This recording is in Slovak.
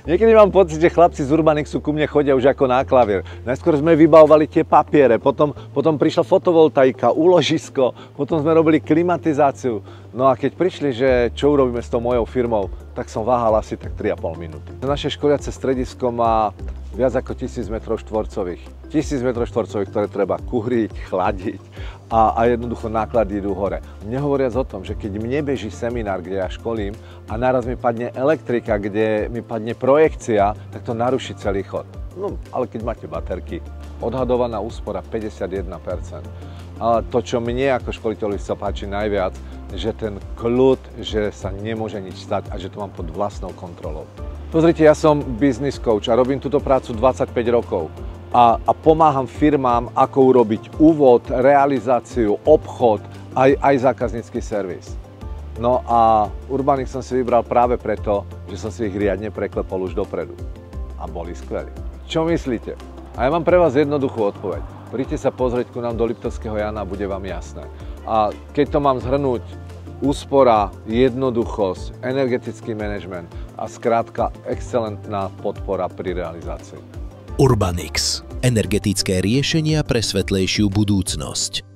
Niekedy mám pocit, že chlapci z Urbanixu ku mne chodia už ako na klavír. Najskôr sme vybavovali tie papiere, potom prišla fotovoltaika, úložisko, potom sme robili klimatizáciu. No a keď prišli, že čo urobíme s tou mojou firmou, tak som váhal asi tak 3,5 minúty. Naše školiace stredisko má viac ako 1000 m². 1000 m², ktoré treba kúriť, chladiť a jednoducho náklady idú hore. Nehovoriac o tom, že keď mne beží seminár, kde ja školím a naraz mi padne elektrika, kde mi padne projekcia, tak to naruší celý chod. No, ale keď máte baterky, odhadovaná úspora 51%. Ale to, čo mne ako školiteľovi sa páči najviac, že ten kľud, že sa nemôže nič stať a že to mám pod vlastnou kontrolou. Pozrite, ja som business coach a robím túto prácu 25 rokov a pomáham firmám, ako urobiť úvod, realizáciu, obchod, aj zákaznícky servis. No a Urbanix som si vybral práve preto, že som si ich riadne preklepol už dopredu. A boli skvelí. Čo myslíte? A ja mám pre vás jednoduchú odpoveď. Príďte sa pozrieť ku nám do Liptovského Jana a bude vám jasné. A keď to mám zhrnúť, úspora, jednoduchosť, energetický manažment a skrátka excelentná podpora pri realizácii. Urbanix. Energetické riešenia pre svetlejšiu budúcnosť.